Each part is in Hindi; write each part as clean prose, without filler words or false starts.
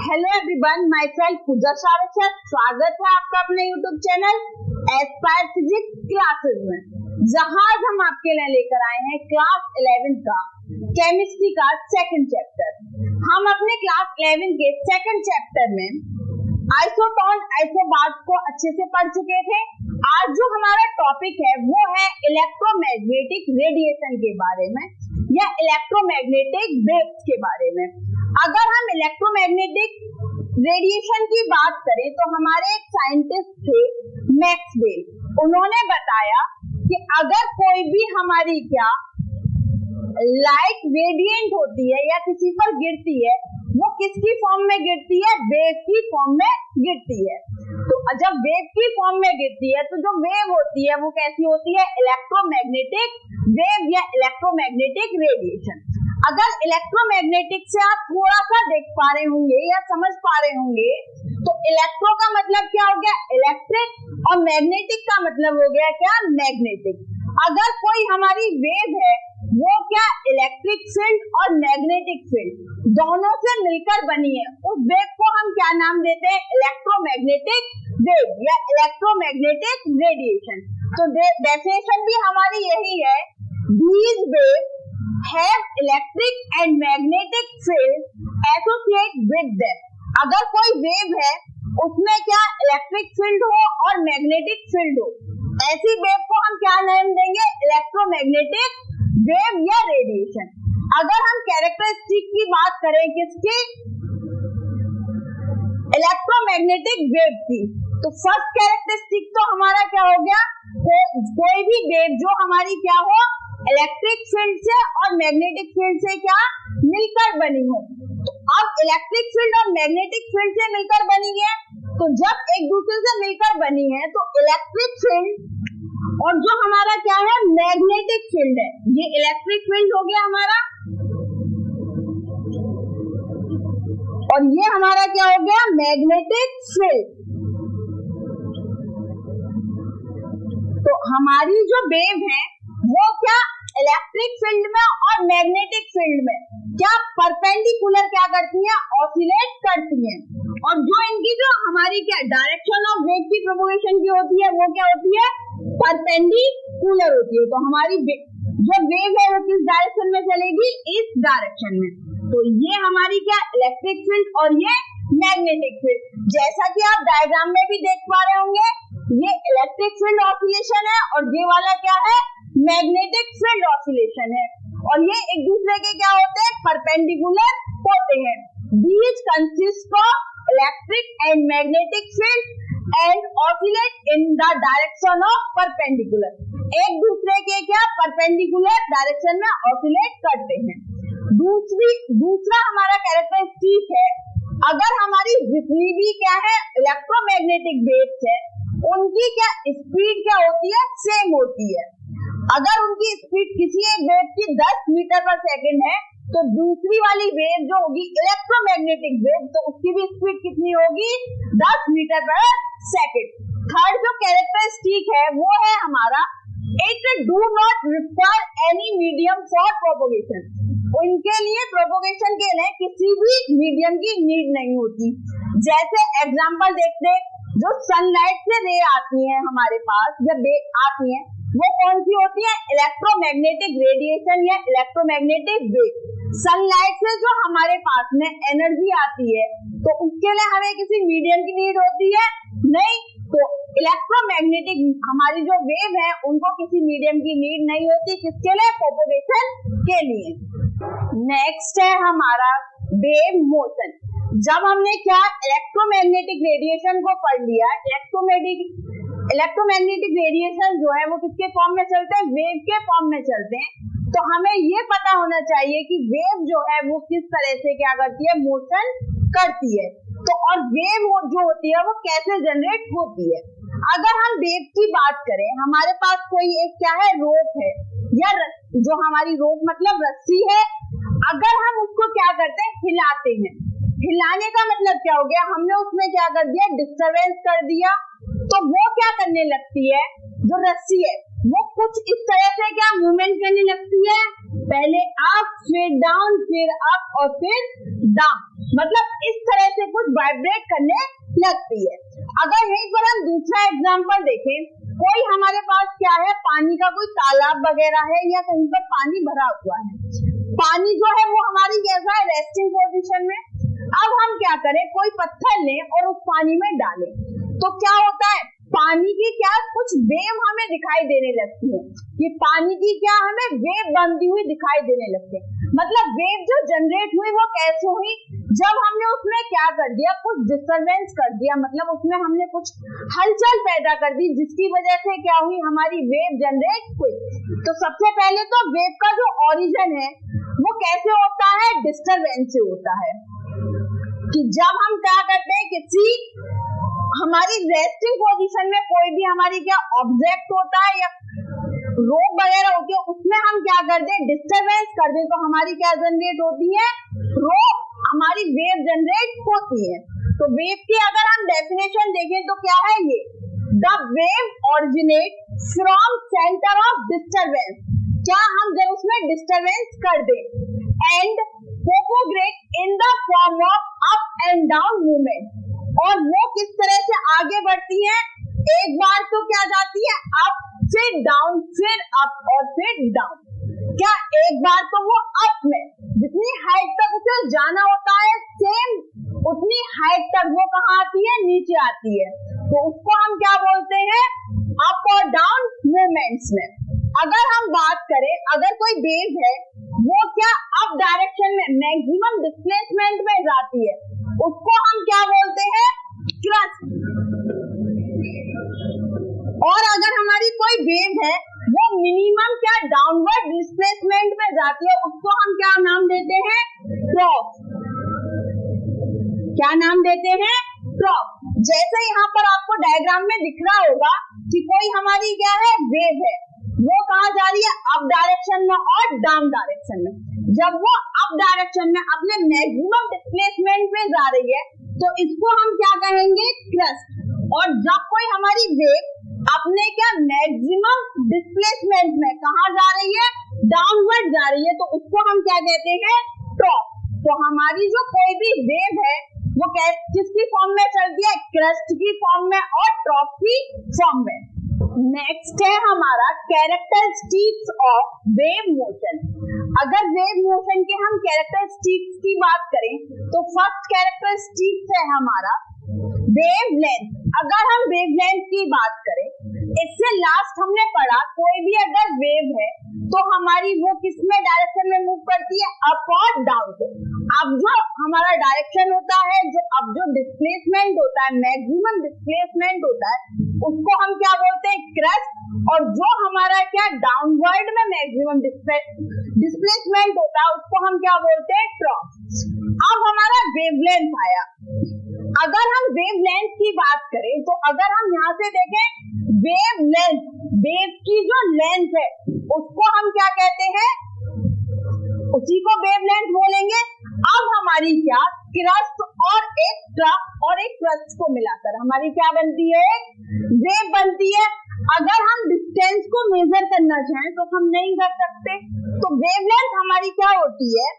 हेलो एवरीवन, माय सेल्फ पूजा सारस्वत। स्वागत है आपका अपने YouTube channel Aspire physics classes में, जहां हम आपके लिए लेकर आए हैं क्लास 11 का केमिस्ट्री का सेकंड चैप्टर। हम अपने क्लास 11 के सेकंड चैप्टर में आइसोटोन आइसोबार्स को अच्छे से पढ़ चुके थे। आज जो हमारा टॉपिक है वो है इलेक्ट्रोमैग्नेटिक रेडिएशन के बारे में या इलेक्ट्रोमैग्नेटिक वेव्स के बारे में। अगर हम इलेक्ट्रोमैग्नेटिक रेडिएशन की बात करें तो हमारे एक साइंटिस्ट थे मैक्सवेल, उन्होंने बताया कि अगर कोई भी हमारी क्या लाइट रेडिएंट होती है या किसी पर गिरती है, वो किसकी फॉर्म में गिरती है? वेव की फॉर्म में गिरती है। तो जब वेव की फॉर्म में गिरती है तो जो वेव होती है वो कैसी होती है? इलेक्ट्रोमैग्नेटिक वेव या इलेक्ट्रोमैग्नेटिक रेडिएशन। अगर इलेक्ट्रोमैग्नेटिक से आप थोड़ा सा देख पा रहे होंगे या समझ पा रहे होंगे तो इलेक्ट्रो का मतलब क्या हो गया? इलेक्ट्रिक, और मैग्नेटिक का मतलब हो गया क्या? मैग्नेटिक। अगर कोई हमारी वेव है वो क्या इलेक्ट्रिक फील्ड और मैग्नेटिक फील्ड दोनों से मिलकर बनी है, उस वेव को हम क्या नाम देते हैं? इलेक्ट्रोमैग्नेटिक वेव या इलेक्ट्रोमैग्नेटिक रेडिएशन। तो डेफिनेशन भी हमारी यही है, these waves have electric and magnetic fields associated with them। अगर कोई वेव है उसमें क्या इलेक्ट्रिक फील्ड हो और मैग्नेटिक फील्ड हो, ऐसी वेव को हम क्या नाम देंगे? इलेक्ट्रोमैग्नेटिक वेव या रेडिएशन। अगर हम कैरेक्टरिस्टिक की बात करें किसकी? इलेक्ट्रोमैग्नेटिक वेव की, तो फर्स्ट कैरेक्टरिस्टिक तो हमारा क्या हो गया? कोई भी वेव जो हमारी क्या हो इलेक्ट्रिक फील्ड से और मैग्नेटिक फील्ड से क्या मिलकर बनी हो। तो अब इलेक्ट्रिक फील्ड और मैग्नेटिक फील्ड से मिलकर बनी है, तो जब एक दूसरे से मिलकर बनी है तो इलेक्ट्रिक फील्ड और जो हमारा क्या है मैग्नेटिक फील्ड है, ये इलेक्ट्रिक फील्ड हो गया हमारा और ये हमारा क्या हो गया? Magnetic field. तो हमारी जो वेव है वो क्या इलेक्ट्रिक फील्ड में और मैग्नेटिक फील्ड में क्या परपेंडिकुलर क्या करती है? ऑसिलेट करती है। और जो इनकी जो हमारी क्या डायरेक्शन ऑफ वेव की प्रोपगेशन की होती है वो क्या होती है? परपेंडिकुलर होती है। तो हमारी जो वेव है वो किस डायरेक्शन में चलेगी? इस डायरेक्शन में। तो ये हमारी क्या इलेक्ट्रिक फील्ड और ये मैग्नेटिक फील्ड। जैसा कि आप डायग्राम में भी देख पा रहे होंगे, ये इलेक्ट्रिक फील्ड ऑसिलेशन है और ये वाला क्या है? मैग्नेटिक फील्ड ऑसिलेशन है। और ये एक दूसरे के क्या होते हैं? परपेंडिकुलर होते हैं। These consist of electric and magnetic field and oscillate in the direction of perpendicular। एक दूसरे के क्या परपेंडिकुलर डायरेक्शन में ऑसिलेट करते हैं। दूसरा हमारा कैरेक्टरिस्टिक है, अगर हमारी जितनी भी क्या है इलेक्ट्रोमैग्नेटिक वेव्स है उनकी क्या स्पीड क्या होती है? सेम होती है। अगर उनकी स्पीड किसी एक वेव की 10 मीटर पर सेकंड है तो दूसरी वाली वेव जो होगी इलेक्ट्रोमैग्नेटिक वेव, तो उसकी भी स्पीड कितनी होगी? 10 मीटर पर सेकंड। थर्ड जो कैरेक्टरिस्टिक है वो है हमारा it do not require any medium for propagation. उनके लिए प्रोपगेशन के लिए किसी भी मीडियम की नीड नहीं होती। जैसे एग्जांपल देखते, जो सनलाइट से रे आती है हमारे पास जब आती है वो कौन सी होती है? इलेक्ट्रोमैग्नेटिक रेडिएशन या इलेक्ट्रोमैग्नेटिक वेव। सनलाइट से जो हमारे पास में एनर्जी आती है तो उसके लिए हमें किसी मीडियम की नीड होती है? नहीं। तो इलेक्ट्रोमैग्नेटिक हमारी जो वेव है उनको किसी मीडियम की नीड नहीं होती, किसके लिए? प्रोपगेशन के लिए। नेक्स्ट है हमारा वेव मोशन। जब हमने क्या इलेक्ट्रोमैग्नेटिक रेडिएशन को पढ़ लिया, इलेक्ट्रोमैग्नेटिक रेडिएशन जो है वो किसके फॉर्म में चलते हैं? वेव के फॉर्म में चलते हैं। तो हमें ये पता होना चाहिए कि वेव जो है वो किस तरह से क्या करती है? मोशन करती है। तो और वेव जो होती है वो कैसे जनरेट होती है? अगर हम वेव की बात करें, हमारे पास कोई एक क्या है रोप है या जो हमारी रोप मतलब रस्सी है, अगर हम उसको क्या करते हैं? हिलाते हैं। हिलाने का मतलब क्या हो गया? हमने उसमें क्या कर दिया? डिस्टरबेंस कर दिया। तो वो क्या करने लगती है? जो रस्सी है वो कुछ इस तरह से क्या मूवमेंट करने लगती है? पहले अप फिर डाउन फिर अप और फिर डाउन, मतलब इस तरह से कुछ वाइब्रेट करने लगती है। अगर यहीं पर हम दूसरा एग्जांपल देखें, कोई हमारे पास क्या है, पानी का कोई तालाब वगैरह है या कहीं पर पानी भरा हुआ है, पानी जो है वो हमारी कैसा है, रेस्टिंग पोजीशन में। अब हम क्या करें, कोई पत्थर लें और उस पानी में डालें, तो क्या होता है, पानी की क्या कुछ वेव हमें दिखाई देने लगती है, कि पानी की क्या हमें वेव बनती हुई दिखाई देने लगती है। मतलब वेव जो जनरेट हुई वो कैसे हुई, जब हमने उसमें क्या कर दिया, कुछ डिस्टरबेंस कर दिया, मतलब उसमें हमने कुछ हलचल पैदा कर दी, जिसकी वजह से क्या हुई, हमारी वेव जनरेट हुई। तो सबसे पहले तो वेव का जो ओरिजिन है वो कैसे होता है, डिस्टरबेंस से होता है। कि जब हम क्या करते हैं, किसी हमारी रेस्टिंग पोजीशन में कोई भी हमारी क्या ऑब्जेक्ट होता है या रोप वगैरह होती है, उसमें हम क्या करते हैं, डिस्टरबेंस कर दें, तो हमारी क्या जनरेट होती है, रोप, हमारी वेव जनरेट होती है। तो वेव की अगर हम डेफिनेशन देखें तो क्या है ये, the wave originate from centre of disturbance, क्या हम जब उसमें डिस्टरबेंस कर दें, and propagate in the form of up and down movement, और वो किस तरह से आगे बढ़ती है, एक बार तो क्या जाती है अप, फिर डाउन, फिर अप और फिर डाउन। क्या एक बार तो वो अप में जितनी हाइट तक उसे जाना होता है, सेम उतनी हाइट तक वो कहाँ आती है, नीचे आती है, तो उसको हम क्या बोलते हैं, अप और डाउन मूवमेंट्स में। अगर हम बात करें, अगर कोई वेव है वो क्या अप डायरेक्शन में मैक्सिमम डिस्प्लेसमेंट में जाती है, उसको हम क्या बोलते हैं, क्रस्ट। और अगर हमारी कोई वेव है वो मिनिमम क्या डाउनवर्ड डिस्प्लेसमेंट में जाती है, उसको हम क्या नाम देते हैं, ट्रॉफ। क्या नाम देते हैं, ट्रॉफ। जैसे यहाँ पर आपको डायग्राम में दिख रहा होगा कि कोई हमारी क्या है, वेव है, वो कहाँ जा रही है, अप डायरेक्शन में और डाउन डायरेक्शन में। जब वो अप डायरेक्शन में अपने मैक्सिमम डिस्प्लेसमेंट में जा रही है तो इसको हम क्या कहेंगे, क्रस्ट। और जब कोई हमारी वेव अपने क्या मैक्सिमम डिस्प्लेसमेंट में कहाँ जा रही है, डाउनवर्ड जा रही है, तो उसको हम क्या कहते हैं, टॉप। तो हमारी जो कोई भी वेव है वो किसकी फॉर्म में चलती है, क्रस्ट की फॉर्म में और टॉप की फॉर्म में। नेक्स्ट है हमारा कैरेक्टरिस्टिक्स ऑफ वेव मोशन। अगर वेव मोशन के हम कैरेक्टरिस्टिक्स की बात करें तो फर्स्ट कैरेक्टरिस्टिक्स है हमारा वेव लेंथ। अगर हम वेव लेंथ की बात करें, इससे लास्ट हमने पढ़ा कोई भी अगर वेव है तो हमारी वो किस में डायरेक्शन में मूव करती है, अप और डाउन से। अब जो हमारा डायरेक्शन होता है, अब जो डिस्प्लेसमेंट होता है, मैक्सिमम डिस्प्लेसमेंट होता है, उसको हम क्या बोलते हैं, क्रस्ट। और जो हमारा क्या डाउनवर्ड में मैक्सिमम डिस्प्लेसमेंट होता है उसको हम क्या बोलते हैं, ट्रॉफ। अब हमारा वेवलेंथ आया। अगर हम वेवलेंथ की बात करें तो अगर हम यहाँ से देखें, वेवलेंथ, वेव की जो लेंथ है उसको हम क्या कहते हैं, उसी को वेवलेंथ बोलेंगे। अब हमारी क्या क्रस्ट और एक ट्रफ और एक क्रस्ट को मिलाकर हमारी क्या बनती है, वेव बनती है। अगर हम डिस्टेंस को मेजर करना चाहें तो हम नहीं कर सकते, तो वेवलेंथ हमारी क्या होती है,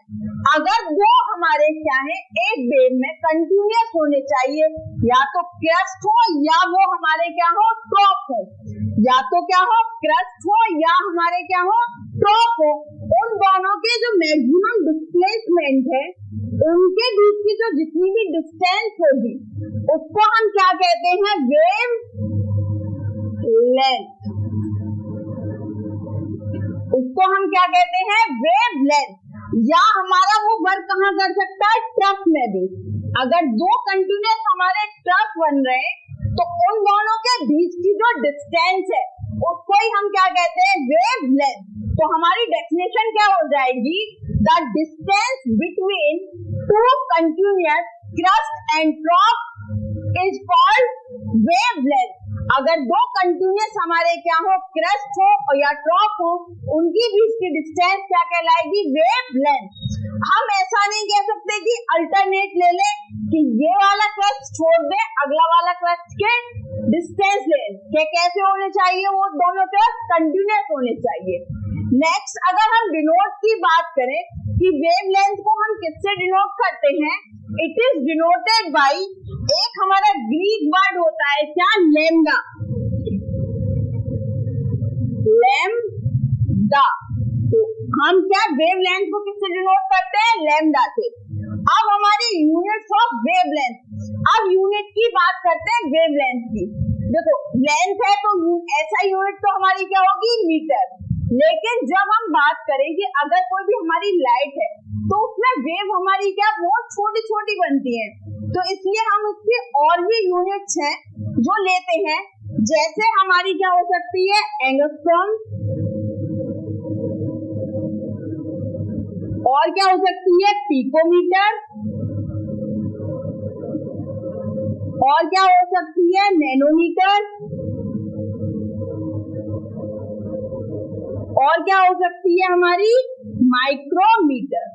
अगर वो हमारे क्या है एक वेव में कंटिन्यूअस होने चाहिए, या तो क्रस्ट हो या वो हमारे क्या हो, ट्रफ हो, या तो क्या हो क्रस्ट हो या हमारे क्या हो, ट्रफ हो। उन दोनों के जो मैक्सिमम डिस्प्लेसमेंट है उनके बीच की जो जितनी भी डिस्टेंस होगी उसको हम क्या कहते हैं, वेव लेंथ। उसको हम क्या कहते हैं, वेव लेंथ। या हमारा वो वर्क कहाँ कर सकता है, ट्रफ में भी। अगर दो कंटिन्यूअस हमारे ट्रफ बन रहे हैं तो उन दोनों के बीच की जो डिस्टेंस है उसको ही हम क्या कहते हैं, वेव लेंथ। तो हमारी डेफिनेशन क्या हो जाएगी, the distance between two continuous crust and trough is called wave length. अगर दो कंटिन्यूअस हमारे क्या हो, क्रस्ट हो या ट्रफ हो, उनकी बीच की डिस्टेंस क्या कहलाएगी, वेव लेंथ। हम ऐसा नहीं कह सकते कि अल्टरनेट ले ले कि ये वाला क्रस्ट छोड़ दे, अगला वाला क्रस्ट के डिस्टेंस ले, कि कैसे होने चाहिए, वो दोनों क्रस्ट कंटिन्यूअस होने चाहिए। नेक्स्ट अगर हम डिनोट की बात करें कि वेवलेंथ को हम किससे डिनोट करते हैं? इट इज डिनोटेड बाय एक हमारा ग्रीक वर्ड होता है क्या? लैम्डा। लैम्डा। तो हम क्या वेवलेंथ को किससे डिनोट करते हैं? लैम्डा से। अब हमारे यूनिट्स ऑफ वेवलेंथ, अब यूनिट की बात करते हैं वेवलेंथ की। देखो लेंथ है तो ऐसा यूनिट तो हमारी क्या होगी? मीटर। लेकिन जब हम बात करें कि अगर कोई भी हमारी लाइट है तो उसमें वेव हमारी क्या बहुत छोटी छोटी बनती है, तो इसलिए हम उसके और भी यूनिट्स हैं जो लेते हैं, जैसे हमारी क्या हो सकती है? एंगस्ट्रॉम, और क्या हो सकती है? पिकोमीटर, और क्या हो सकती है? नैनोमीटर, और क्या हो सकती है हमारी? माइक्रोमीटर।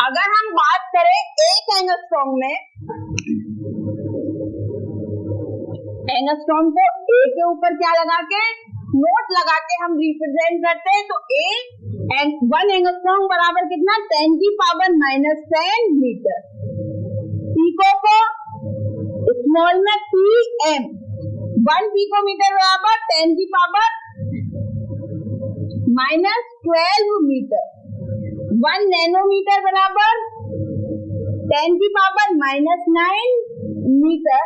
अगर हम बात करें एक एंगस्ट्रॉम में, एंगस्ट्रॉम को ए के ऊपर क्या लगा के, नोट लगा के हम रिप्रेजेंट करते हैं, तो ए 1 एंगस्ट्रॉम बराबर कितना? 10 की पावर -10 मीटर। पीको को स्मॉल में pm, 1 पिकोमीटर बराबर 10 की पावर -12 मीटर। 1 नैनोमीटर बराबर 10 की पावर -9 मीटर।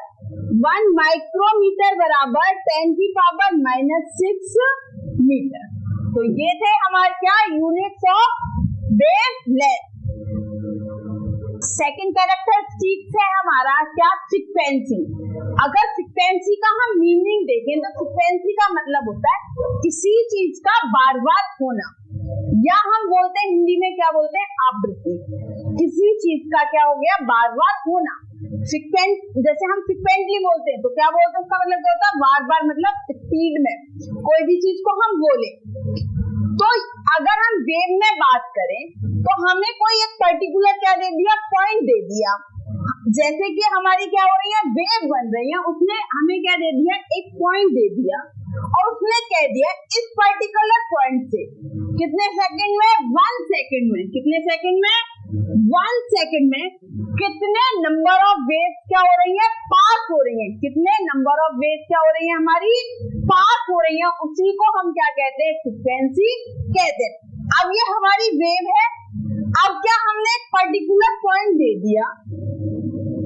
1 माइक्रोमीटर बराबर 10 की पावर -6 मीटर। तो ये थे हमारे क्या? Units of wavelength. Second characteristic है हमारा क्या? फ्रीक्वेंसी। अगर फ्रीक्वेंसी का हम मीनिंग देखें तो फ्रीक्वेंसी का मतलब होता है किसी चीज का बार बार होना, या हम बोलते हैं हिंदी में क्या बोलते हैं? आवृत्ति। किसी चीज का क्या हो गया? बार बार होना। फ्रीक्वेंट, जैसे हम फ्रीक्वेंटली बोलते हैं तो क्या बोलते हैं? उसका मतलब क्या होता है? बार बार, मतलब स्पीड में कोई भी चीज को हम बोले। तो अगर हम वेव में बात करें तो हमें कोई एक पर्टिकुलर क्या दे दिया? पॉइंट दे दिया। जैसे कि हमारी क्या हो रही है? वेव बन रही है, उसने हमें क्या दे दिया? एक पॉइंट दे दिया, और उसने कह दिया इस पर्टिकुलर पॉइंट से कितने सेकंड में? 1 सेकंड में। कितने सेकंड में? 1 सेकंड में कितने नंबर ऑफ वेव्स क्या हो रही है? पास हो रही है। कितने नंबर ऑफ वेव्स क्या हो रही है? हमारी पास हो रही है। उसी को हम क्या कहते हैं? फ्रीक्वेंसी कहते हैं। अब ये हमारी वेव है। अब क्या हमने एक पर्टिकुलर पॉइंट दे दिया,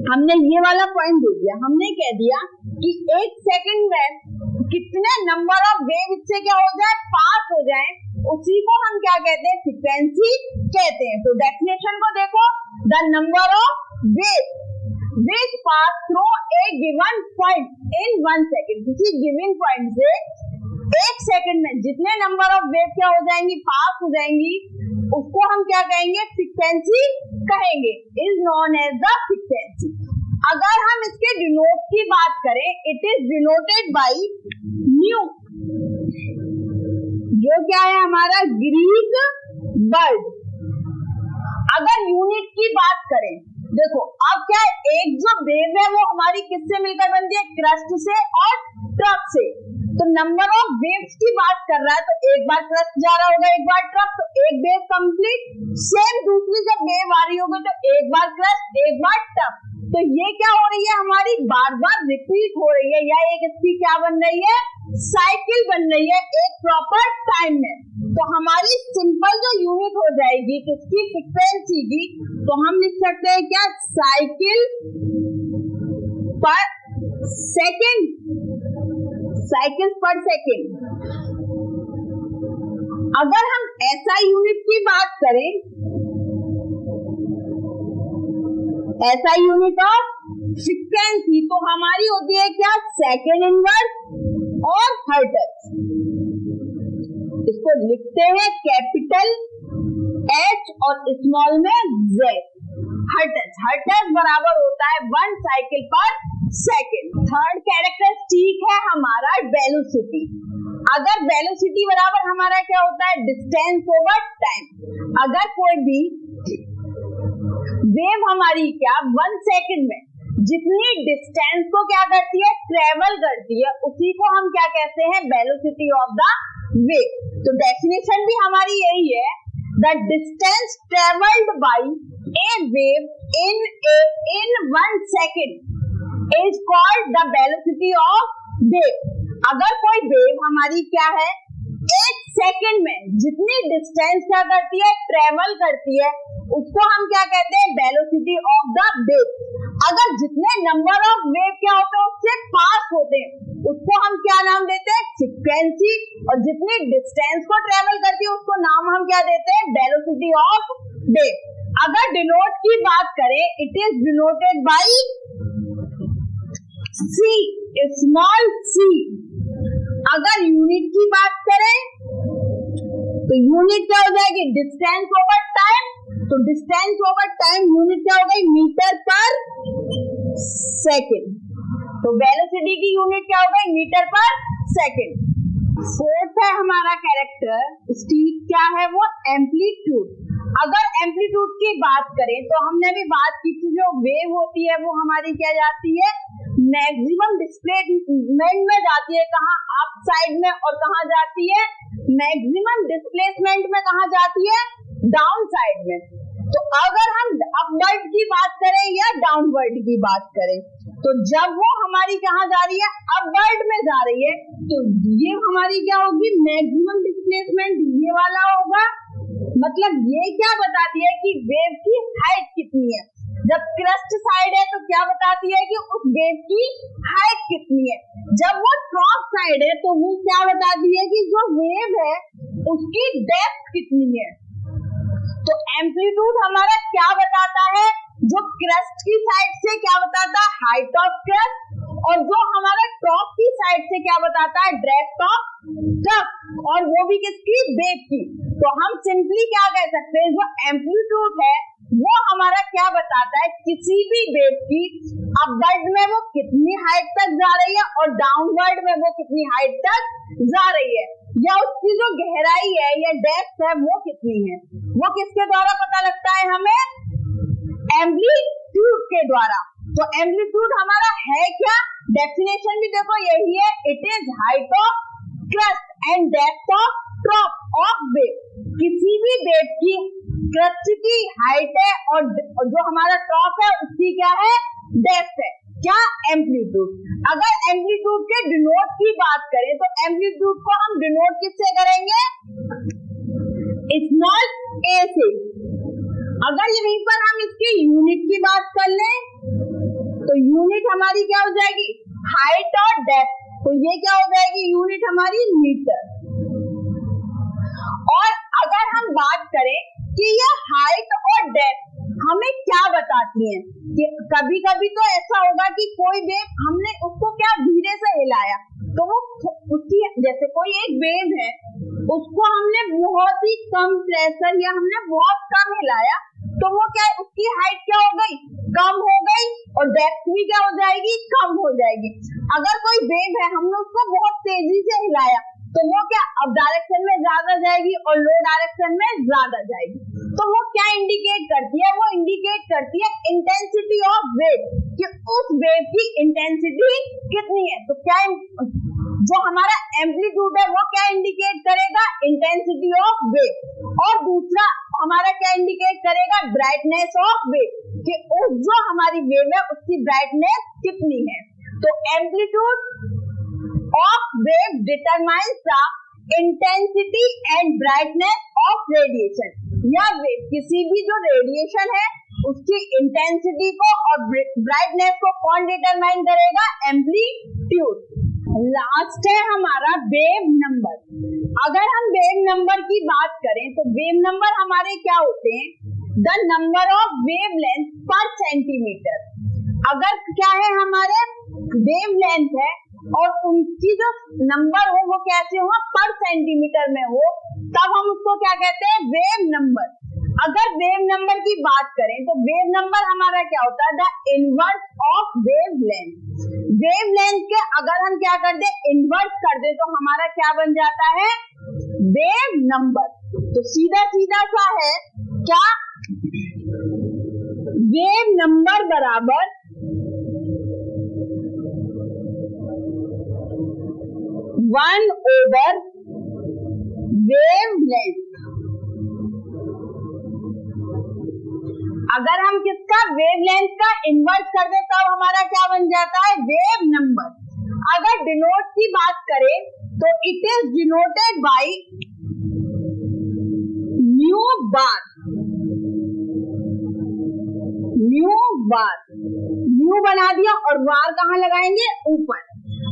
हमने ये वाला पॉइंट दे दिया, हमने कह दिया कि 1 सेकंड में कितने नंबर ऑफ वेव इससे क्या हो जाए? पास हो जाए। उसी को हम क्या कहते हैं? फ्रीक्वेंसी कहते हैं। तो डेफिनेशन को देखो, the number of wave which pass through a given point in 1 second. किसी गिवन पॉइंट से 1 सेकंड में जितने नंबर ऑफ वेव क्या हो जाएंगी? पास हो जाएंगी, उसको हम क्या कहेंगे? फ्रीक्वेंसी कहेंगे। Is known as the frequency. अगर हम इसके डिनोट की बात करें, it is denoted by nu, जो क्या है हमारा? Greek word. अगर यूनिट की बात करें, देखो अब क्या है? एक जो वेव है वो हमारी किससे मिलकर बनती है? क्रस्ट से और ट्रफ से। तो नंबर ऑफ वेव्स की बात कर रहा है, तो एक बार क्रस्ट जा रहा होगा, एक बार ट्रफ, तो एक वेव कंप्लीट। सेम दूसरी जब वेव आ रही होगी तो एक बार क्रस्ट, एक बार ट्रफ। तो ये क्या हो रही है? हमारी बार बार रिपीट हो रही है, या एक इसकी क्या बन रही है? साइकिल बन रही है एक प्रॉपर टाइम में। तो हमारी सिंपल जो यूनिट हो जाएगी किसकी? फ्रीक्वेंसी की। तो हम लिख सकते हैं क्या? साइकिल पर सेकेंड, साइकिल पर सेकेंड। अगर हम ऐसा यूनिट की बात करें, ऐसा यूनिट ऑफ फ्रीक्वेंसी, तो हमारी होती है क्या? सेकेंड इनवर्स और हर्ट्ज। इसको लिखते हैं कैपिटल H और स्मॉल में Z। हर्ट्ज, हर्ट्ज बराबर होता है 1 साइकिल पर सेकेंड। थर्ड कैरेक्टरिस्टिक है हमारा वेलोसिटी। अगर वेलोसिटी बराबर हमारा क्या होता है? Distance over time. अगर कोई भी वेव हमारी क्या 1 सेकंड में जितनी डिस्टेंस को क्या करती है? ट्रेवल करती है, उसी को हम क्या कहते हैं? Velocity of the wave. तो डेफिनेशन भी हमारी यही है, the distance travelled by A wave in 1 second is called the velocity of wave। अगर कोई वेव हमारी क्या है, 1 सेकेंड में जितनी डिस्टेंस क्या करती है, ट्रेवल करती है, उसको हम क्या कहते हैं, वेलोसिटी ऑफ द वेव। अगर जितने नंबर ऑफ वेव क्या होते हैं उससे पास होते हैं, उसको हम क्या नाम देते हैं, फ्रीक्वेंसी। और जितनी डिस्टेंस को ट्रेवल करती है उसको नाम हम क्या देते हैं, वेलोसिटी ऑफ वेव। अगर डिनोट की बात करें, it is denoted by c, small c. अगर यूनिट की बात करें तो यूनिट क्या हो जाएगी, डिस्टेंस ओवर टाइम। तो डिस्टेंस ओवर टाइम यूनिट क्या हो गई, मीटर पर सेकेंड। तो वेलोसिटी की यूनिट क्या हो गई, मीटर पर सेकेंड। फोर्थ है हमारा कैरेक्टर स्टीक, क्या है वो, एम्पलीट्यूड। अगर एम्पलीट्यूड की बात करें तो हमने भी बात की थी, जो वेव होती है वो हमारी क्या जाती है, मैक्सिमम डिस्प्लेसमेंट में जाती है, कहाँ, अप साइड में, और कहाँ जाती है, मैक्सिमम डिस्प्लेसमेंट में कहाँ जाती है, डाउन साइड में। तो अगर हम अपवर्ड की बात करें या डाउनवर्ड की बात करें, तो जब वो हमारी कहाँ जा रही है, अपवर्ड में जा रही है, तो ये हमारी क्या होगी, मैक्सिमम डिस्प्लेसमेंट ये वाला होगा। मतलब ये क्या बताती है कि वेव की हाइट कितनी है। जब क्रस्ट साइड है तो क्या बताती है कि उस वेव की हाइट कितनी है। जब वो ट्रॉप साइड है तो वो क्या बताती है कि जो वेव है उसकी डेप्थ कितनी है। तो एम्पलीट्यूड हमारा क्या बताता है, जो क्रस्ट की साइड से क्या बताता है, हाइट ऑफ क्रस्ट, और जो हमारा टॉप की साइड से क्या बताता है, डेप्थ ऑफ टॉप, और वो भी किसकी, वेव की। तो हम सिंपली क्या कह सकते हैं, जो एम्पलीट्यूड है वो हमारा क्या बताता है, किसी भी वेव की अपवर्ड में वो कितनी हाइट तक जा रही है और डाउनवर्ड में वो कितनी हाइट तक जा रही है, या उसकी जो गहराई है या डेप्थ है वो कितनी है। वो किसके द्वारा पता लगता है हमें, एम्पलीट्यूड के द्वारा। तो एम्पलीट्यूड हमारा है क्या, डेफिनेशन भी देखो यही है, it is height of crest and depth of trough of wave. किसी भी वेव की क्रस्ट की हाइट है और जो हमारा टॉप है उसकी क्या है, डेप्थ है, क्या, एम्पलीट्यूड। अगर एम्पलीट्यूड के डिनोट की बात करें तो एम्पलीट्यूड को हम डिनोट किससे करेंगे, स्मॉल ए से। अगर यहीं पर हम इसकी यूनिट की बात कर लें तो यूनिट हमारी क्या हो जाएगी, हाइट और डेप्थ। तो ये क्या हो जाएगी, यूनिट हमारी मीटर। और अगर हम बात करें कि ये हाइट और डेप्थ हमें क्या बताती हैं, कि कभी कभी तो ऐसा होगा कि कोई वेव हमने उसको क्या धीरे से हिलाया, तो वो उसकी, जैसे कोई एक वेव है उसको हमने बहुत ही कम प्रेशर या हमने बहुत कम हिलाया, तो वो क्या, उसकी हाइट क्या हो गई, कम हो गई, और डेप्थ भी क्या हो जाएगी, कम हो जाएगी। अगर कोई वेव है हमने उसको बहुत तेजी से हिलाया तो वो क्या, अब डायरेक्शन में ज्यादा जाएगी और लो डायरेक्शन में ज्यादा जाएगी। तो वो क्या इंडिकेट करती है, वो इंडिकेट करती है इंटेंसिटी ऑफ वेव, कि उस वेव की इंटेंसिटी कितनी है। तो क्या, जो हमारा एम्पलीट्यूड है वो क्या इंडिकेट करेगा, इंटेंसिटी ऑफ वेव। और दूसरा हमारा क्या इंडिकेट करेगा, ब्राइटनेस ऑफ वेव, कि जो हमारी वेव है उसकी ब्राइटनेस कितनी है। तो amplitude of wave determines the intensity and brightness of radiation। या वेव किसी भी जो रेडिएशन है उसकी इंटेंसिटी को और ब्राइटनेस को कौन डिटरमाइन करेगा, एम्पलीट्यूड। लास्ट है हमारा वेव नंबर। अगर हम वेव नंबर की बात करें तो वेव नंबर हमारे क्या होते हैं, the number of wave length पर सेंटीमीटर। अगर क्या है, हमारे वेव लेंथ है और उनकी जो नंबर हो वो कैसे हो, पर सेंटीमीटर में हो, तब हम उसको क्या कहते हैं, वेव नंबर। अगर वेव नंबर की बात करें तो वेव नंबर हमारा क्या होता है, the inverse of wave length. Wave length के अगर हम क्या कर दे, इनवर्स कर दे, तो हमारा क्या बन जाता है, वेव नंबर। तो सीधा सीधा सा है क्या, वेव नंबर बराबर 1/√m²। वेवलेंथ। अगर हम किसका वेवलेंथ का इन्वर्स कर दें तब हमारा क्या बन जाता है, वेव नंबर। अगर डिनोट की बात करें तो it is denoted by new bar. New बना दिया और बार कहाँ लगाएंगे, ऊपर।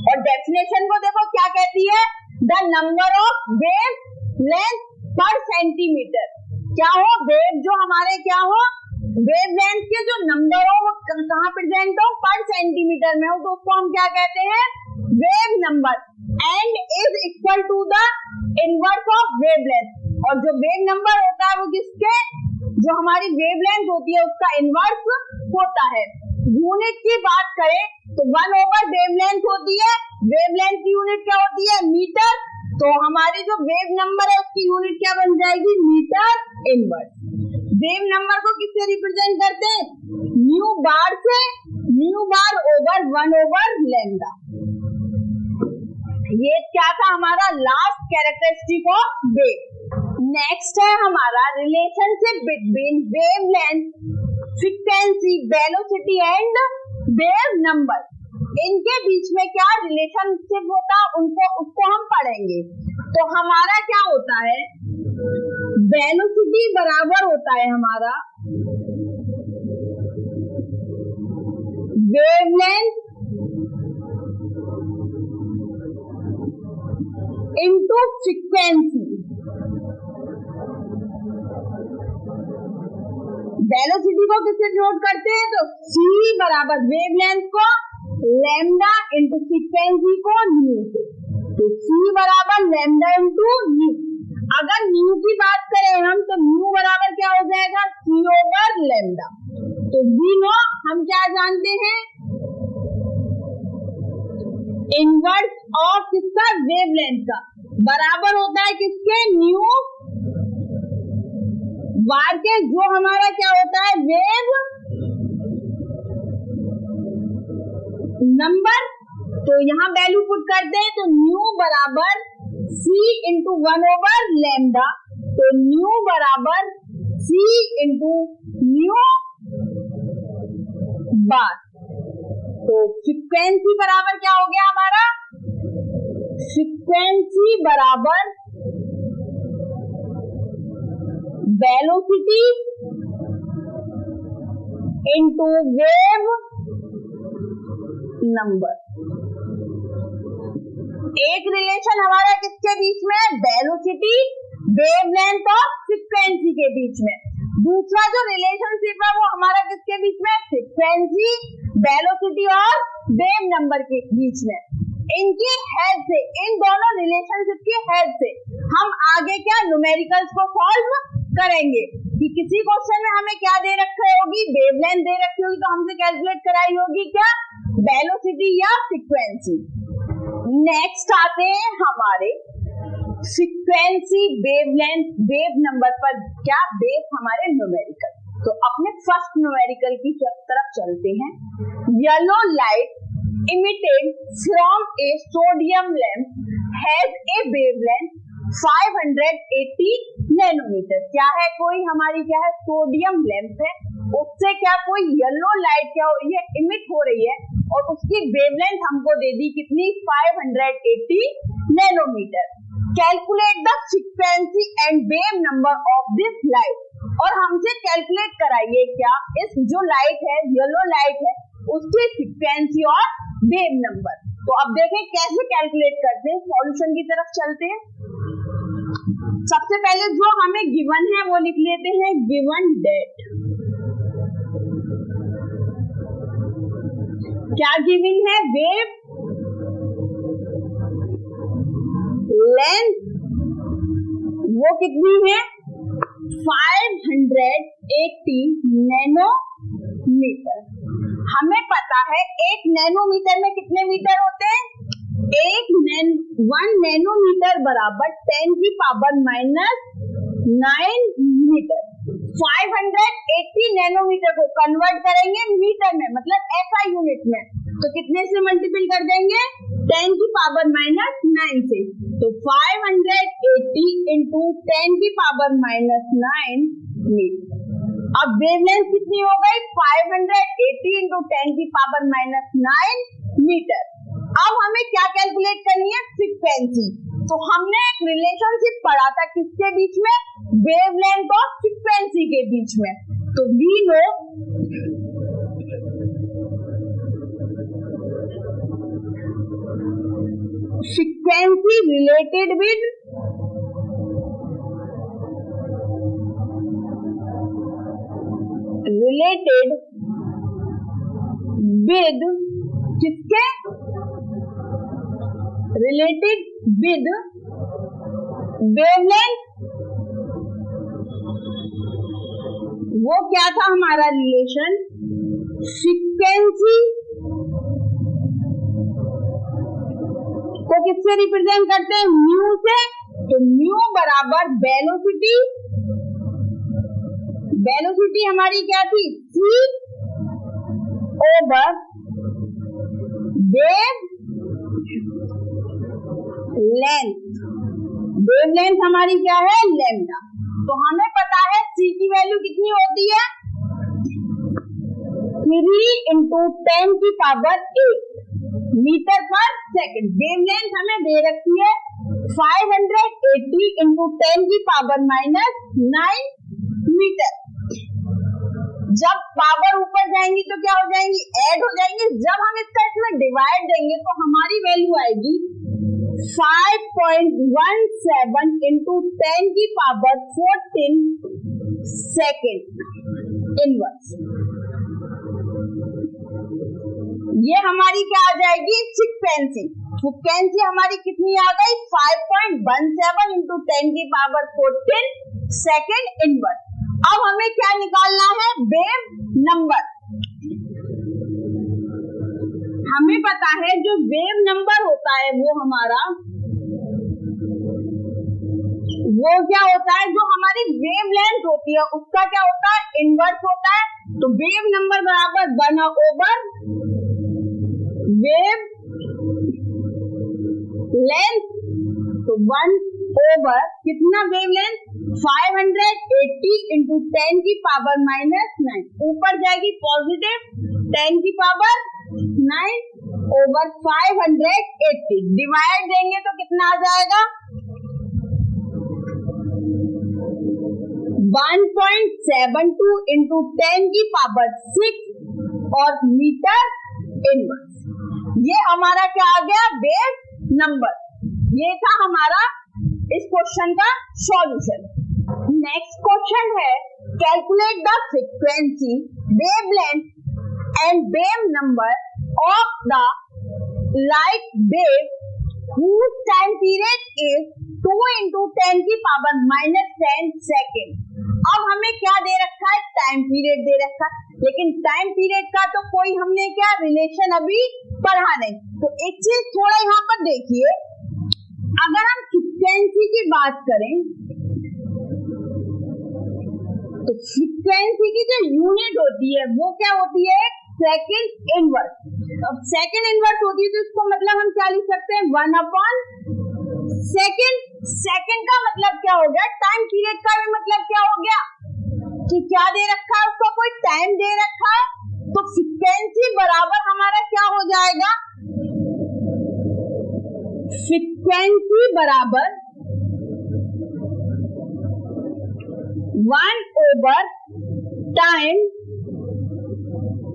और डेफिनेशन को देखो क्या कहती है, the number of wave length पर सेंटीमीटर। क्या हो, वेव जो हमारे क्या हो, वेव लेंथ के जो नंबर हो वो कहाँ प्रेजेंट हो, पर सेंटीमीटर में हो, तो उसको हम क्या कहते हैं, wave number. And is equal to the inverse of wavelength. और जो वेव नंबर होता है वो किसके, जो हमारी वेवलेंथ होती है उसका इनवर्स होता है। यूनिट की बात करें तो 1/, वेवलेंथ होती है, वेवलेंथ की यूनिट क्या होती है, मीटर। तो हमारी जो वेव नंबर है उसकी यूनिट क्या बन जाएगी, मीटर इनवर्स। वेव नंबर को किससे रिप्रेजेंट करते हैं, न्यू बार से, न्यू बार ओवर 1/λ। ये क्या था हमारा last characteristic of wave. Next है हमारा relationship between wavelength, frequency, velocity and wave number. इनके बीच में क्या रिलेशनशिप होता है उसको हम पढ़ेंगे। तो हमारा क्या होता है, वेलोसिटी बराबर होता है हमारा वेवलेंथ इनटू फ्रीक्वेंसी। वेलोसिटी को किससे डिनोट करते हैं, तो c बराबर वेवलेंथ को लैम्डा इंटू फ्रीक्वेंसी को न्यू से। तो c बराबर लैम्डा इंटू न्यू। अगर न्यू की बात करें हम तो न्यू बराबर क्या हो जाएगा, c/λ। तो वी नो हम क्या जानते हैं, इनवर्स ऑफ किसका, वेवलेंथ का, बराबर होता है किसके, न्यू बार के, जो हमारा क्या होता है, वेव नंबर। तो यहाँ वैल्यू पुट करते हैं तो न्यू बराबर c इंटू 1/λ। तो न्यू बराबर c इंटू न्यू बार। तो फ्रीक्वेंसी बराबर क्या हो गया हमारा, फ्रीक्वेंसी बराबर वेलोसिटी इंटू वेव नंबर। एक रिलेशन हमारा किसके बीच में, वेलोसिटी, वेवलेंथ और फ्रीक्वेंसी के बीच में। दूसरा जो रिलेशनशिप है वो हमारा किसके बीच में, फ्रीक्वेंसी, वेलोसिटी और वेव नंबर के बीच में। इनकी हेल्प से, इन दोनों रिलेशनशिप की हेल्प से हम आगे क्या न्यूमेरिकल्स को सॉल्व करेंगे। कि किसी क्वेश्चन में हमें क्या दे रखी होगी, वेवलेंथ दे रखी होगी तो हमसे कैलकुलेट कराई होगी क्या, वेलोसिटी या फ्रीक्वेंसी। नेक्स्ट आते हैं हमारे फ्रीक्वेंसी, वेवलेंथ, वेव नंबर पर क्या बेस हमारे न्यूमेरिकल। तो अपने फर्स्ट न्यूमेरिकल की तरफ चलते हैं। Yellow light emitted from a sodium lamp has a wavelength 580 nanometre. क्या है, कोई हमारी क्या है, सोडियम लैंप है, उससे क्या कोई येलो लाइट क्या हो रही है, इमिट हो रही है और उसकी वेवलेंथ हमको दे दी कितनी, 580 nanometre. Calculate the frequency and wave number of this light. और हमसे कैलकुलेट कराइए क्या, इस जो लाइट है, येलो लाइट है, उसकी फ्रीक्वेंसी और वेव नंबर। तो अब देखें कैसे कैलकुलेट करते हैं, सॉल्यूशन की तरफ चलते हैं। सबसे पहले जो हमें गिवन है वो लिख लेते हैं, गिवन डेट। क्या गिवन है, वेव लेंथ वो कितनी है, 580 नैनोमीटर। हमें पता है 1 नैनोमीटर में कितने मीटर होते हैं, 1 नैनोमीटर बराबर 10⁻⁹ मीटर। 580 नैनोमीटर को कन्वर्ट करेंगे मीटर में, मतलब ऐसा यूनिट में, तो कितने से मल्टीपल कर देंगे? 10 की पावर माइनस 9 से। तो 580 इंटू 10 की पावर माइनस 9 मीटर। अब वेवलेंथ कितनी हो गई? 580 इंटू 10 की पावर माइनस 9 मीटर। अब हमें क्या कैलकुलेट करनी है? फ्रीक्वेंसी। तो हमने एक रिलेशनशिप पढ़ा था किसके बीच में? वेवलेंथ और फ्रीक्वेंसी के बीच में। तो we know frequency related with किसके? Related with wavelength. वो क्या था हमारा रिलेशन? फ्रीक्वेंसी को किससे रिप्रेजेंट करते हैं? म्यू से। तो म्यू बराबर वेलोसिटी। वेलोसिटी हमारी क्या थी? c over wave length. Wave length हमारी क्या है? लैम्डा। तो हमें पता है c की वैल्यू कितनी होती है? 3 इंटू 10 की पावर 8 मीटर पर सेकंड। वेव लेंथ हमें दे रखी है 580 इंटू 10 की पावर माइनस 9 मीटर। जब पावर ऊपर जाएंगी तो क्या हो जाएंगी? ऐड हो जाएंगी। जब हम इसका इसमें डिवाइड देंगे तो हमारी वैल्यू आएगी 5.17 इंटू 10 की पावर 14 सेकेंड इनवर्स। ये हमारी क्या आ जाएगी? फ्रीक्वेंसी। फ्रीक्वेंसी हमारी कितनी आ गई? 5.17 इंटू 10 की पावर 14 सेकेंड इनवर्स। अब हमें क्या निकालना है? Wave number. हमें पता है जो वेव नंबर होता है वो हमारा वो क्या होता है? जो हमारी वेव लेंथ होती है उसका क्या होता है? इनवर्स होता है। तो वेव नंबर बराबर 1 ओवर वेव लेंथ। तो 1 ओवर कितना? वेव लेंथ 580 इंटू 10 की पावर माइनस 9। ऊपर जाएगी पॉजिटिव 10 की पावर 9 ओवर 580। डिवाइड देंगे तो कितना आ जाएगा? 1.72 इंटू 10 की पावर 6 और मीटर इनवर्स। ये हमारा क्या आ गया? Wave number. ये था हमारा इस क्वेश्चन का सॉल्यूशन। नेक्स्ट क्वेश्चन है calculate the frequency, wavelength and wave number of the light wave whose time period is 2 into 10 की पावर माइनस 10 सेकेंड। अब हमें क्या दे रखा है? टाइम पीरियड दे रखा है, लेकिन टाइम पीरियड का तो कोई हमने क्या रिलेशन अभी पढ़ा नहीं। तो एक चीज थोड़ा यहाँ पर देखिए, अगर हम फ्रीक्वेंसी की बात करें तो फ्रीक्वेंसी की जो यूनिट होती है वो क्या होती है? Second inverse. अब सेकंड इनवर्स होती है तो इसको मतलब हम क्या लिख सकते हैं? 1/2 सेकंड। सेकंड का मतलब क्या हो गया? टाइम पीरियड का भी मतलब क्या हो गया कि क्या दे रखा है? उसका कोई टाइम दे रखा है। तो फ्रीक्वेंसी बराबर हमारा क्या हो जाएगा? फ्रीक्वेंसी बराबर 1 ओवर टाइम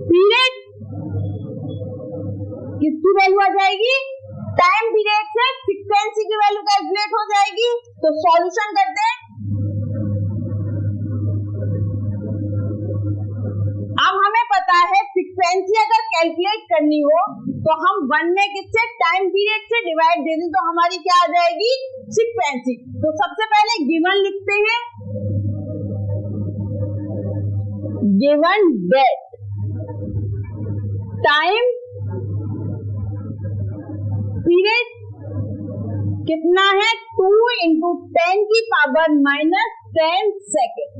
पीरियड। किसकी वैल्यू आ जाएगी? टाइम पीरियड से फ्रीक्वेंसी की वैल्यू कैलकुलेट हो जाएगी। तो सॉल्यूशन करते हैं। अब हमें पता है फ्रीक्वेंसी अगर कैलकुलेट करनी हो तो हम 1 में किससे? टाइम पीरियड से डिवाइड दे दें तो हमारी क्या आ जाएगी? फ्रीक्वेंसी। तो सबसे पहले गिवन लिखते हैं, गिवन दैट टाइम पीरियड कितना है? 2 इंटू 10 की पावर माइनस 10 सेकेंड।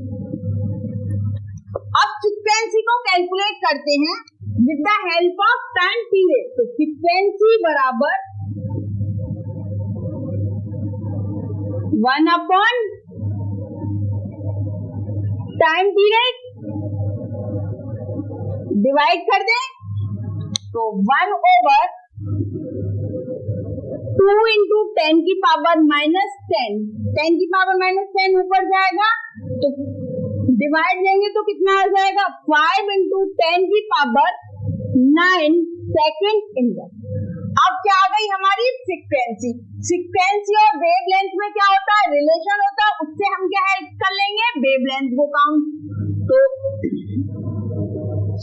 अब फ्रीक्वेंसी को कैलकुलेट करते हैं with the help of time period. तो फ्रीक्वेंसी बराबर 1 अपॉन टाइम पीरियड, डिवाइड कर दें तो 1 ओवर 2 इंटू 10 की पावर माइनस 10, 10 की पावर माइनस 10 ऊपर जाएगा तो डिवाइड देंगे तो कितना आ जाएगा 5 इंटू 10 की पावर 9 सेकेंड इनवर्स। अब क्या आ गई हमारी फ्रीक्वेंसी। फ्रीक्वेंसी और वेवलेंथ में क्या होता है, रिलेशन होता है, उससे हम क्या हेल्प कर लेंगे, वेवलेंथ को काउंट। तो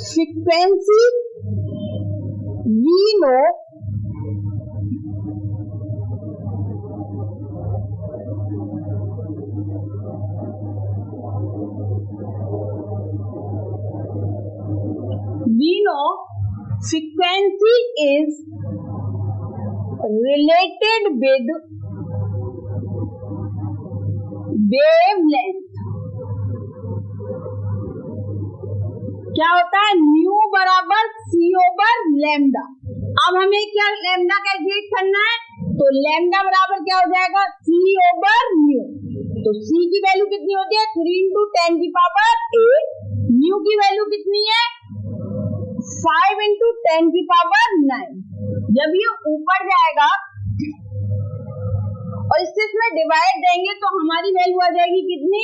frequency we know frequency is related with wavelength। क्या होता है, न्यू बराबर सी ओवर लैम्डा। अब हमें क्या लैम्डा कैलकुलेट करना है, तो लैम्डा बराबर क्या हो जाएगा सी ओवर न्यू। तो सी की वैल्यू कितनी होती है 3 इंटू 10 की पावर 8, न्यू की वैल्यू कितनी है 5 इंटू 10 की पावर 9। जब ये ऊपर जाएगा और इसमें डिवाइड देंगे तो हमारी वैल्यू आ जाएगी कितनी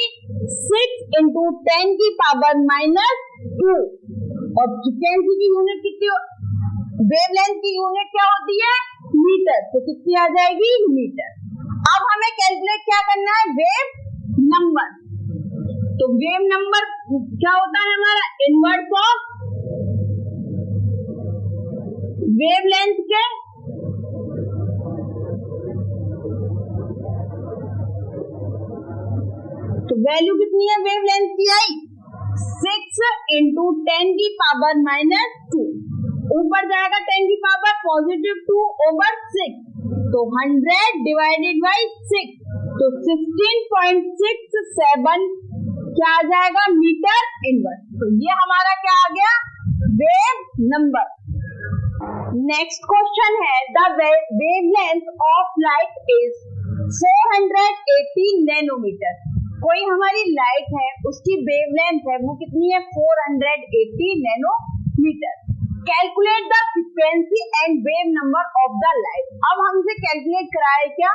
6 इंटू 10 की पावर माइनस 2। और फ्रीक्वेंसी की यूनिट कितनी, वेवलेंथ की यूनिट क्या होती है मीटर, तो कितनी आ जाएगी मीटर। अब हमें कैलकुलेट क्या करना है, वेव नंबर। तो वेव नंबर क्या होता है हमारा इनवर्स ऑफ वेवलेंथ के तो वैल्यू कितनी है वेवलेंथ की आई 6 इंटू 10 की पावर माइनस 2, ऊपर जाएगा 10 की पावर पॉजिटिव 2 ओवर 6, तो 100 डिवाइडेड बाई 6, तो 16.67 क्या आ जाएगा मीटर इनवर्स। तो ये हमारा क्या आ गया वेव नंबर। नेक्स्ट क्वेश्चन है the wavelength of light is 480 nanometre. कोई हमारी लाइट है उसकी वेवलेंथ है वो कितनी है 480 nanometre. Calculate the frequency and wave number of the light. अब हमसे कैलकुलेट कराए क्या,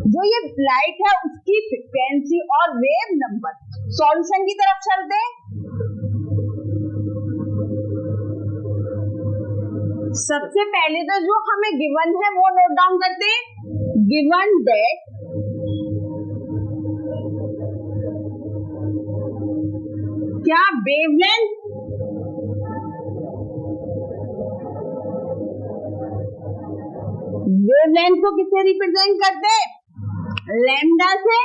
जो ये लाइट है उसकी फ्रीक्वेंसी और वेव नंबर। सॉल्यूशन की तरफ चलते हैं। सबसे पहले तो जो हमें गिवन है वो नोट डाउन करते हैं। गिवन दैट क्या वेवलेंथ को किससे रिप्रेजेंट करते हैं, लैम्डा से।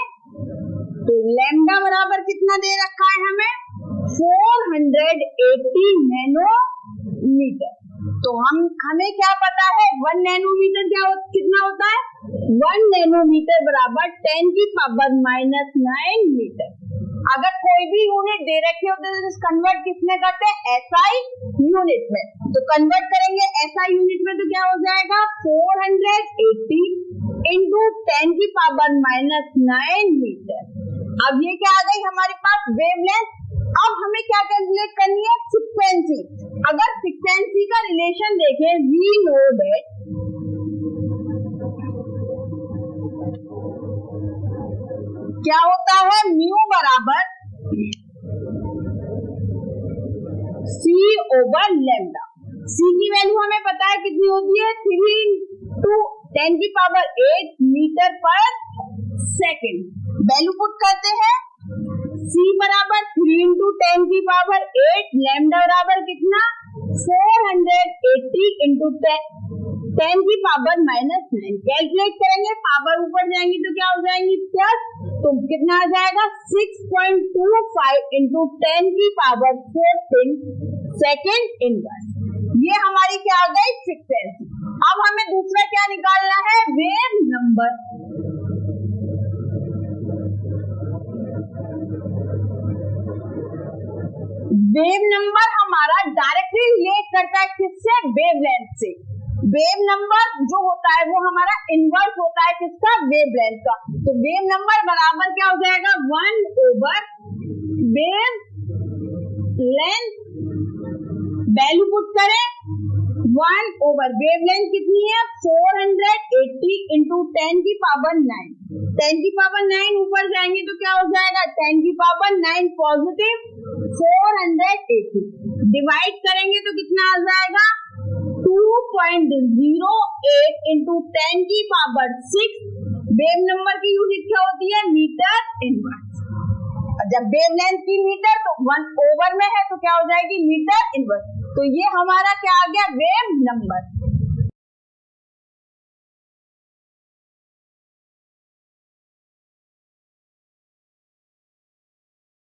तो लैम्डा बराबर कितना दे रखा है हमें 480 नैनोमीटर। तो हमें क्या पता है 1 नैनोमीटर कितना होता है, 1 नैनोमीटर बराबर 10 की पावर माइनस 9 मीटर। अगर कोई भी यूनिट दे रखी हो तो कन्वर्ट किसमें करते हैं एसआई यूनिट में। तो कन्वर्ट करेंगे एसआई यूनिट में तो क्या हो जाएगा 480 इंटू 10 की पावर माइनस 9 मीटर। अब ये क्या आ गई हमारे पास वेवलेंथ। अब हमें क्या कैलकुलेट करनी है फ्रीक्वेंसी। अगर फ्रीक्वेंसी का रिलेशन देखें वी नो दैट क्या होता है म्यू बराबर सी ओवर लैम्डा। सी की वैल्यू हमें पता है कितनी होती है 3 इंटू 10 की पावर 8 मीटर पर सेकेंड। वैल्यू पुट करते हैं सी बराबर 3 इंटू 10 की पावर 8, लैम्डा बराबर कितना 480 इंटू 10 की पावर माइनस 9। कैलकुलेट करेंगे पावर ऊपर जाएंगी तो क्या हो जाएंगी प्लस, तो कितना आ जाएगा 6.25 इंटू 10 की पावर 14 सेकेंड इनवर्स। ये हमारी क्या आ गई फ्रीक्वेंसी। अब हमें दूसरा क्या निकालना है वेव नंबर। वेव नंबर हमारा डायरेक्टली रिलेट करता है किससे? वेवलेंथ से। वेव नंबर जो होता है वो हमारा इनवर्स होता है किसका? वेवलेंथ का। तो वेव नंबर बराबर क्या हो जाएगा? 1/वेव लेंथ, वैल्यू पुट करें 1/वेवलेंथ कितनी है? 480 इंटू 10⁹। 10⁹ ऊपर जाएंगे तो क्या हो जाएगा? 10⁹ पॉजिटिव 480 डिवाइड करेंगे तो कितना आ जाएगा? 2.08 इंटू 10⁶। वेव नंबर की यूनिट क्या होती है? Metre inverse. जब वेवलेंथ की मीटर तो 1/में है तो क्या हो जाएगी? Metre inverse. तो ये हमारा क्या आ गया? Wave number.